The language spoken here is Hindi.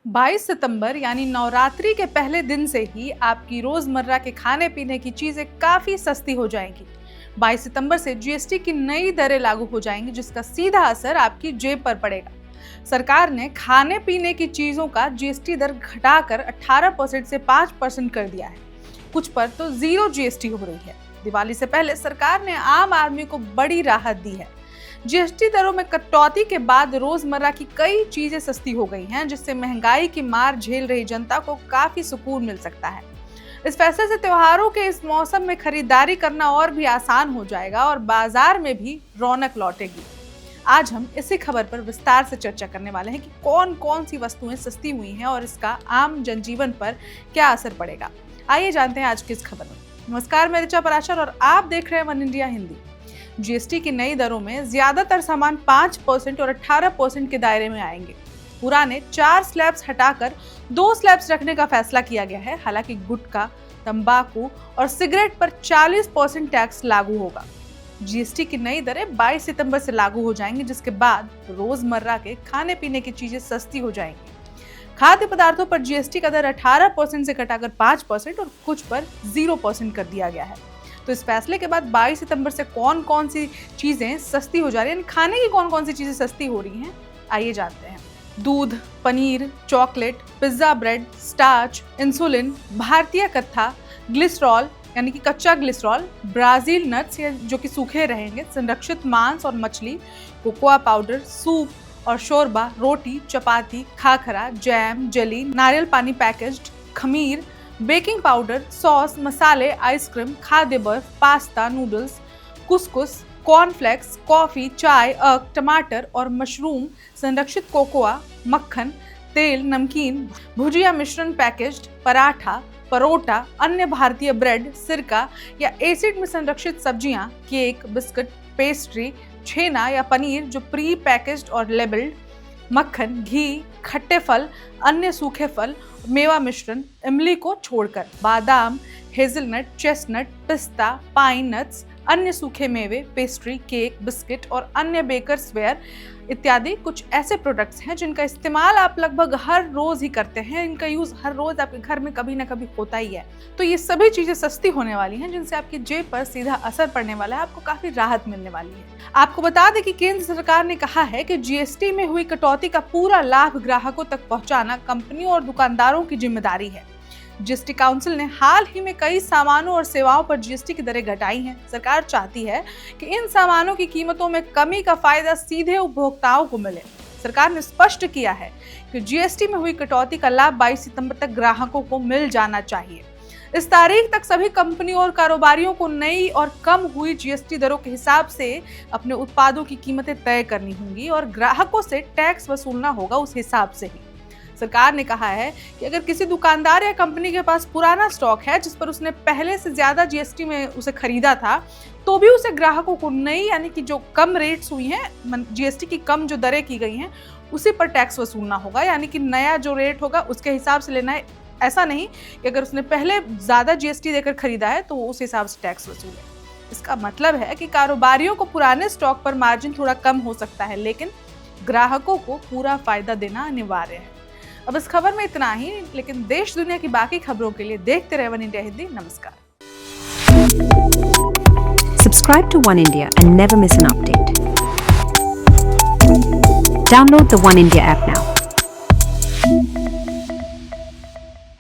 22 सितंबर यानी नवरात्रि के पहले दिन से ही आपकी रोजमर्रा के खाने पीने की चीजें काफी सस्ती हो जाएंगी। 22 सितंबर से जीएसटी की नई दरें लागू हो जाएंगी, जिसका सीधा असर आपकी जेब पर पड़ेगा। सरकार ने खाने पीने की चीजों का जीएसटी दर घटाकर 18% से 5% कर दिया है। कुछ पर तो जीरो जीएसटी हो रही है। दिवाली से पहले सरकार ने आम आदमी को बड़ी राहत दी है। जीएसटी दरों में कटौती के बाद रोजमर्रा की कई चीजें सस्ती हो गई हैं, जिससे महंगाई की मार झेल रही जनता को काफी सुकून मिल सकता है। इस फैसले से त्योहारों के इस मौसम में खरीदारी करना और भी आसान हो जाएगा और बाजार में भी रौनक लौटेगी। आज हम इसी खबर पर विस्तार से चर्चा करने वाले हैं कि कौन कौन सी वस्तुएं सस्ती हुई हैं और इसका आम जनजीवन पर क्या असर पड़ेगा। आइए जानते हैं आज की इस खबर में। नमस्कार, मैं ऋचा पराशर और आप देख रहे हैं वन इंडिया हिंदी। जीएसटी की नई दरों में ज्यादातर सामान 5% और 18% के दायरे में आएंगे। पुराने 4 स्लैब्स हटाकर 2 स्लैब्स रखने का फैसला किया गया है। हालांकि गुटखा, तंबाकू और सिगरेट पर 40% टैक्स लागू होगा। जीएसटी की नई दरें 22 सितंबर से लागू हो जाएंगी, जिसके बाद रोजमर्रा के खाने पीने की चीजें सस्ती हो जाएंगी। खाद्य पदार्थों पर जीएसटी का दर 18% से घटाकर 5% और कुछ पर 0% कर दिया गया है। तो इस फैसले के बाद 22 सितंबर से कौन कौन सी चीजें सस्ती हो जा रही हैं, खाने की कौन कौन सी चीजें सस्ती हो रही हैं, आइए जानते हैं। दूध, paneer, chocolate, pizza bread, starch, insulin, भारतीय कत्था, ग्लिसरॉल यानी कि कच्चा ग्लिसरॉल, ब्राजील नट्स या जो कि सूखे रहेंगे, संरक्षित मांस और मछली, कोकोआ पाउडर, सूप और शोरबा, रोटी, चपाती, खाखरा, जैम, जेली, नारियल पानी पैकेज्ड, खमीर, बेकिंग पाउडर, सॉस, मसाले, आइसक्रीम, खाद्य बर्फ, पास्ता, नूडल्स, कुसकुस, कॉर्नफ्लेक्स, कॉफी, चाय, टमाटर और मशरूम, संरक्षित कोकोआ, मक्खन, तेल, नमकीन, भुजिया मिश्रण पैकेज्ड, पराठा, परोटा, अन्य भारतीय ब्रेड, सिरका या एसिड में संरक्षित सब्जियां, केक, बिस्कुट, पेस्ट्री, छेना या पनीर जो प्री पैकेज्ड और लेबल्ड, मक्खन, घी, खट्टे फल, अन्य सूखे फल, मेवा मिश्रण, इमली को छोड़कर, बादाम, हेजलनट, चेस्टनट, पिस्ता, पाइन नट्स, अन्य सूखे मेवे, पेस्ट्री, केक, बिस्किट और अन्य बेकर्स वेयर इत्यादि कुछ ऐसे प्रोडक्ट्स हैं जिनका इस्तेमाल आप लगभग हर रोज ही करते हैं। इनका यूज हर रोज आपके घर में कभी ना कभी होता ही है। तो ये सभी चीजें सस्ती होने वाली हैं, जिनसे आपकी जेब पर सीधा असर पड़ने वाला है, आपको काफी राहत मिलने वाली है। आपको बता दें कि केंद्र सरकार ने कहा है कि जीएसटी में हुई कटौती का पूरा लाभ ग्राहकों तक पहुंचाना कंपनियों और दुकानदारों की जिम्मेदारी है। जीएसटी काउंसिल ने हाल ही में कई सामानों और सेवाओं पर जीएसटी की दरें घटाई हैं। सरकार चाहती है कि इन सामानों की कीमतों में कमी का फायदा सीधे उपभोक्ताओं को मिले। सरकार ने स्पष्ट किया है कि जीएसटी में हुई कटौती का लाभ 22 सितंबर तक ग्राहकों को मिल जाना चाहिए। इस तारीख तक सभी कंपनियों और कारोबारियों को नई और कम हुई जीएसटी दरों के हिसाब से अपने उत्पादों की कीमतें तय करनी होंगी और ग्राहकों से टैक्स वसूलना होगा उस हिसाब से ही। सरकार ने कहा है कि अगर किसी दुकानदार या कंपनी के पास पुराना स्टॉक है जिस पर उसने पहले से ज्यादा जीएसटी में उसे खरीदा था, तो भी उसे ग्राहकों को नई यानी कि जो कम रेट्स हुई हैं, जीएसटी की कम जो दरें की गई हैं, उसी पर टैक्स वसूलना होगा। यानी कि नया जो रेट होगा उसके हिसाब से लेना है। ऐसा नहीं कि अगर उसने पहले ज्यादा जीएसटी देकर खरीदा है तो वो उस हिसाब से टैक्स वसूले। इसका मतलब है कि कारोबारियों को पुराने स्टॉक पर मार्जिन थोड़ा कम हो सकता है, लेकिन ग्राहकों को पूरा फायदा देना अनिवार्य है। अब इस खबर में इतना ही, लेकिन देश दुनिया की बाकी खबरों के लिए देखते रहे वन इंडिया हिंदी। नमस्कार। Subscribe to One India and never miss an update. Download the One India app now.